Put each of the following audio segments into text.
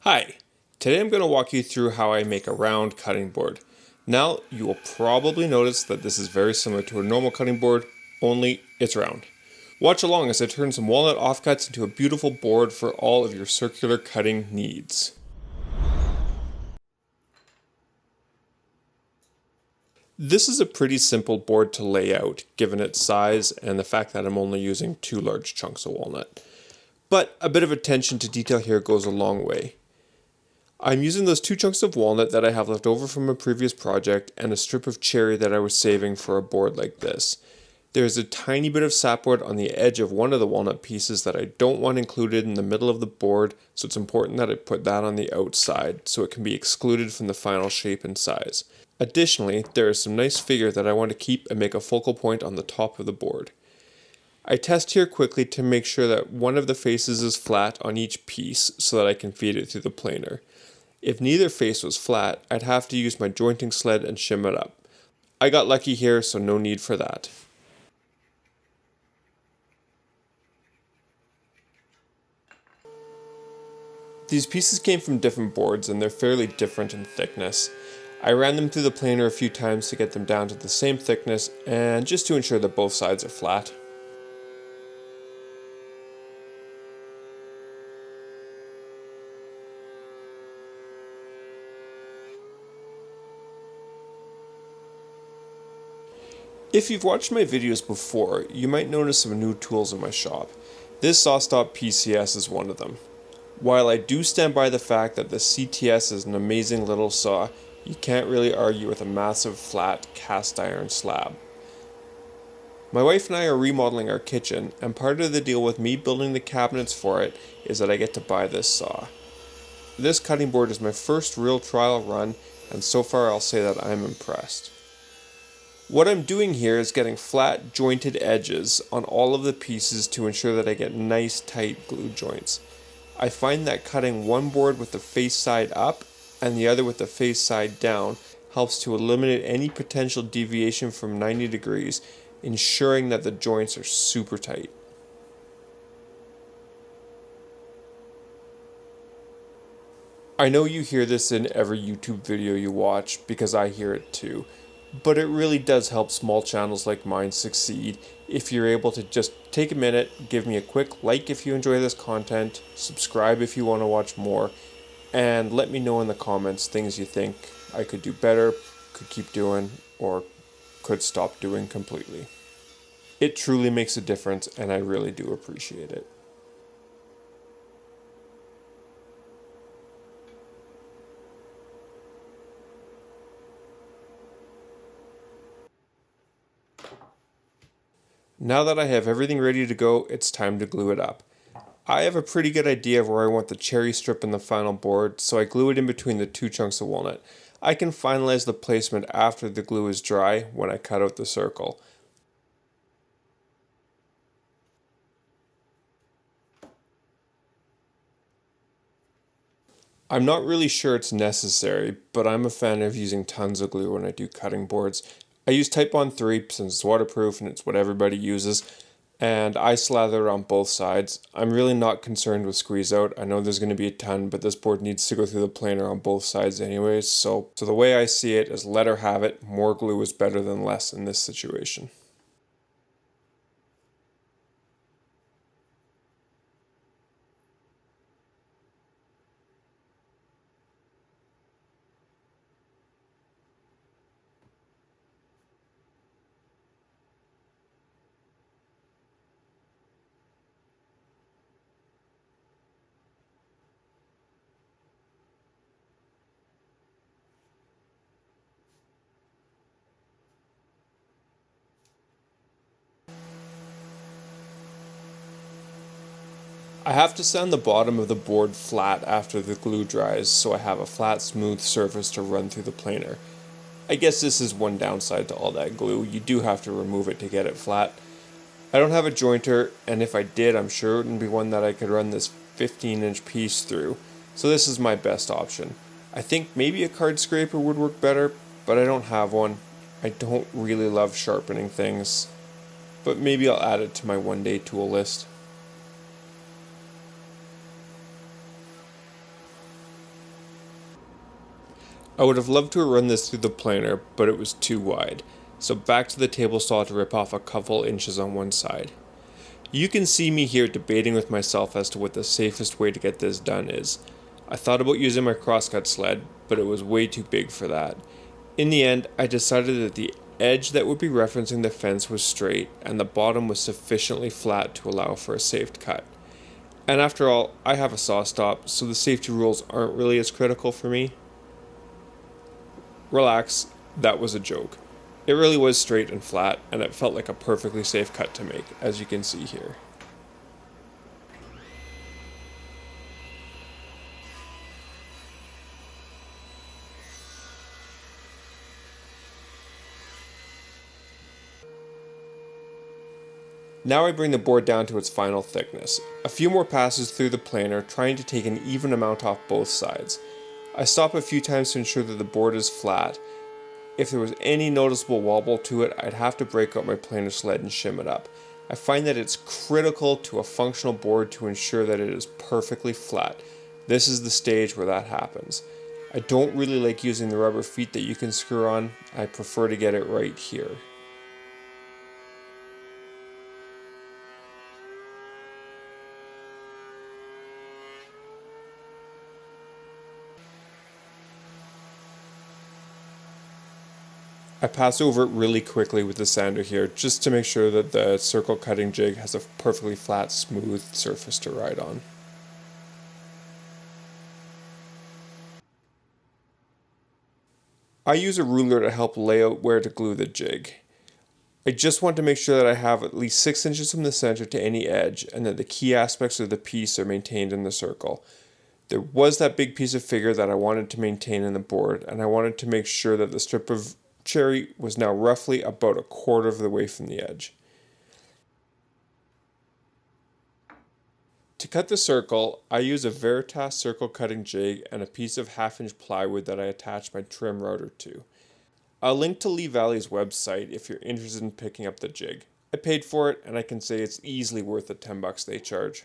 Hi, today I'm going to walk you through how I make a round cutting board. Now, you will probably notice that this is very similar to a normal cutting board, only it's round. Watch along as I turn some walnut offcuts into a beautiful board for all of your circular cutting needs. This is a pretty simple board to lay out, given its size and the fact that I'm only using 2 large chunks of walnut. But a bit of attention to detail here goes a long way. I'm using those 2 chunks of walnut that I have left over from a previous project and a strip of cherry that I was saving for a board like this. There's a tiny bit of sapwood on the edge of one of the walnut pieces that I don't want included in the middle of the board, so it's important that I put that on the outside so it can be excluded from the final shape and size. Additionally, there is some nice figure that I want to keep and make a focal point on the top of the board. I test here quickly to make sure that one of the faces is flat on each piece so that I can feed it through the planer. If neither face was flat, I'd have to use my jointing sled and shim it up. I got lucky here, so no need for that. These pieces came from different boards and they're fairly different in thickness. I ran them through the planer a few times to get them down to the same thickness and just to ensure that both sides are flat. If you've watched my videos before, you might notice some new tools in my shop. This SawStop PCS is one of them. While I do stand by the fact that the CTS is an amazing little saw, you can't really argue with a massive flat cast iron slab. My wife and I are remodeling our kitchen, and part of the deal with me building the cabinets for it is that I get to buy this saw. This cutting board is my first real trial run, and so far I'll say that I'm impressed. What I'm doing here is getting flat jointed edges on all of the pieces to ensure that I get nice tight glue joints. I find that cutting one board with the face side up and the other with the face side down helps to eliminate any potential deviation from 90 degrees, ensuring that the joints are super tight. I know you hear this in every YouTube video you watch because I hear it too. But it really does help small channels like mine succeed if you're able to just take a minute, give me a quick like if you enjoy this content, subscribe if you want to watch more, and let me know in the comments things you think I could do better, could keep doing, or could stop doing completely. It truly makes a difference and I really do appreciate it. Now that I have everything ready to go, it's time to glue it up. I have a pretty good idea of where I want the cherry strip in the final board, so I glue it in between the 2 chunks of walnut. I can finalize the placement after the glue is dry when I cut out the circle. I'm not really sure it's necessary, but I'm a fan of using tons of glue when I do cutting boards. I use Type-On 3 since it's waterproof and it's what everybody uses, and I slather it on both sides. I'm really not concerned with squeeze out. I know there's going to be a ton, but this board needs to go through the planer on both sides anyways, so the way I see it is let her have it. More glue is better than less in this situation. I have to sand the bottom of the board flat after the glue dries so I have a flat, smooth surface to run through the planer. I guess this is one downside to all that glue. You do have to remove it to get it flat. I don't have a jointer, and if I did, I'm sure it wouldn't be one that I could run this 15-inch piece through, so this is my best option. I think maybe a card scraper would work better, but I don't have one. I don't really love sharpening things, but maybe I'll add it to my one-day tool list. I would have loved to have run this through the planer, but it was too wide, so back to the table saw to rip off a couple inches on one side. You can see me here debating with myself as to what the safest way to get this done is. I thought about using my crosscut sled, but it was way too big for that. In the end, I decided that the edge that would be referencing the fence was straight and the bottom was sufficiently flat to allow for a safe cut. And after all, I have a saw stop, so the safety rules aren't really as critical for me. Relax, that was a joke. It really was straight and flat, and it felt like a perfectly safe cut to make, as you can see here. Now I bring the board down to its final thickness. A few more passes through the planer, trying to take an even amount off both sides. I stop a few times to ensure that the board is flat. If there was any noticeable wobble to it, I'd have to break out my planer sled and shim it up. I find that it's critical to a functional board to ensure that it is perfectly flat. This is the stage where that happens. I don't really like using the rubber feet that you can screw on. I prefer to get it right here. I pass over it really quickly with the sander here just to make sure that the circle cutting jig has a perfectly flat, smooth surface to ride on. I use a ruler to help lay out where to glue the jig. I just want to make sure that I have at least 6 inches from the center to any edge and that the key aspects of the piece are maintained in the circle. There was that big piece of figure that I wanted to maintain in the board, and I wanted to make sure that the strip of cherry was now roughly about a quarter of the way from the edge. To cut the circle, I use a Veritas circle cutting jig and a piece of 1/2 inch plywood that I attach my trim router to. I'll link to Lee Valley's website if you're interested in picking up the jig. I paid for it and I can say it's easily worth the $10 they charge.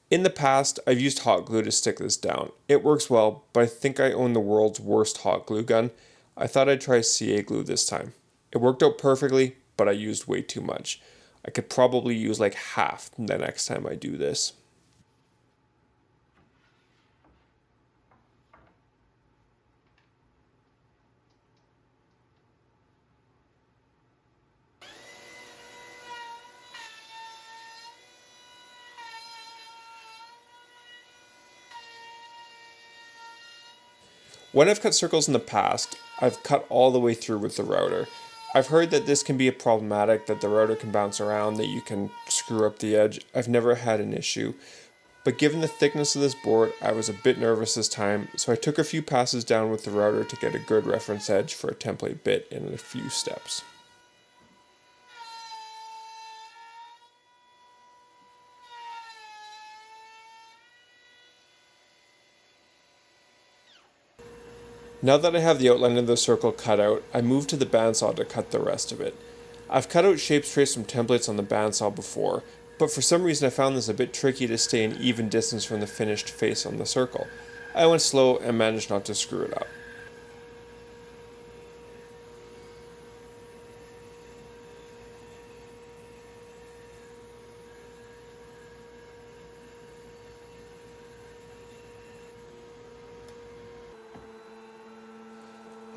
In the past, I've used hot glue to stick this down. It works well, but I think I own the world's worst hot glue gun. I thought I'd try CA glue this time. It worked out perfectly, but I used way too much. I could probably use like half the next time I do this. When I've cut circles in the past, I've cut all the way through with the router. I've heard that this can be problematic, that the router can bounce around, that you can screw up the edge. I've never had an issue. But given the thickness of this board, I was a bit nervous this time, so I took a few passes down with the router to get a good reference edge for a template bit in a few steps. Now that I have the outline of the circle cut out, I move to the bandsaw to cut the rest of it. I've cut out shapes traced from templates on the bandsaw before, but for some reason I found this a bit tricky to stay an even distance from the finished face on the circle. I went slow and managed not to screw it up.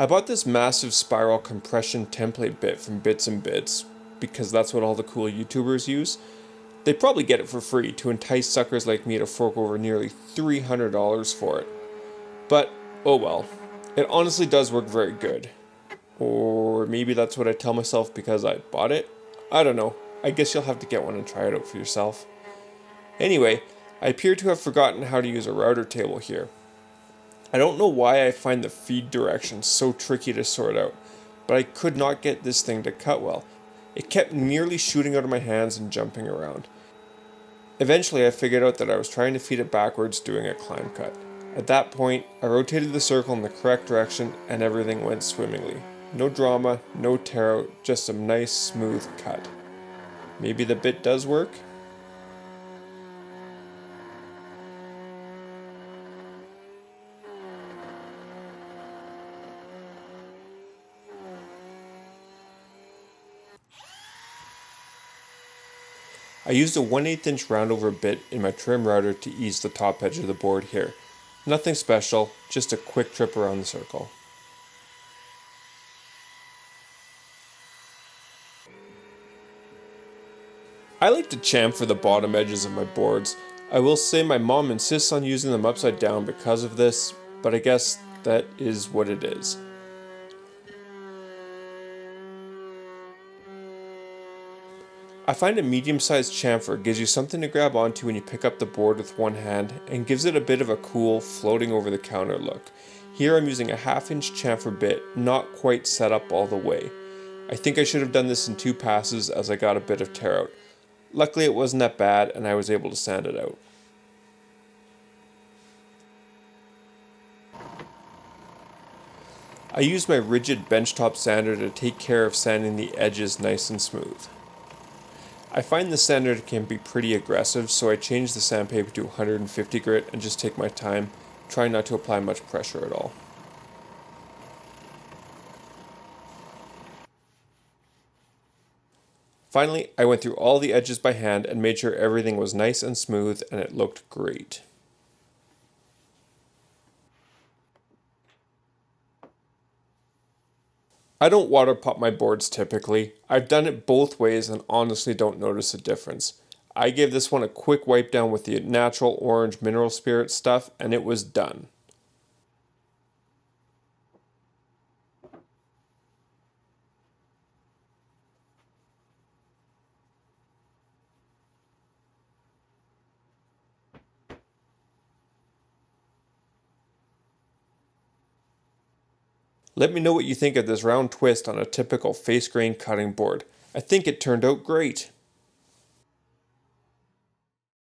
I bought this massive spiral compression template bit from Bits and Bits, because that's what all the cool YouTubers use. They probably get it for free to entice suckers like me to fork over nearly $300 for it. But, oh well. It honestly does work very good. Or maybe that's what I tell myself because I bought it? I don't know. I guess you'll have to get one and try it out for yourself. Anyway, I appear to have forgotten how to use a router table here. I don't know why I find the feed directions so tricky to sort out, but I could not get this thing to cut well. It kept nearly shooting out of my hands and jumping around. Eventually I figured out that I was trying to feed it backwards doing a climb cut. At that point, I rotated the circle in the correct direction and everything went swimmingly. No drama, no tear out, just a nice smooth cut. Maybe the bit does work? I used a 1/8 inch roundover bit in my trim router to ease the top edge of the board here. Nothing special, just a quick trip around the circle. I like to chamfer the bottom edges of my boards. I will say my mom insists on using them upside down because of this, but I guess that is what it is. I find a medium-sized chamfer gives you something to grab onto when you pick up the board with one hand and gives it a bit of a cool, floating over the counter look. Here I'm using a 1/2 inch chamfer bit, not quite set up all the way. I think I should have done this in 2 passes as I got a bit of tear out. Luckily it wasn't that bad and I was able to sand it out. I used my rigid benchtop sander to take care of sanding the edges nice and smooth. I find the sander can be pretty aggressive, so I change the sandpaper to 150 grit and just take my time, trying not to apply much pressure at all. Finally, I went through all the edges by hand and made sure everything was nice and smooth and it looked great. I don't water pop my boards typically. I've done it both ways and honestly don't notice a difference. I gave this one a quick wipe down with the natural orange mineral spirit stuff and it was done. Let me know what you think of this round twist on a typical face grain cutting board. I think it turned out great.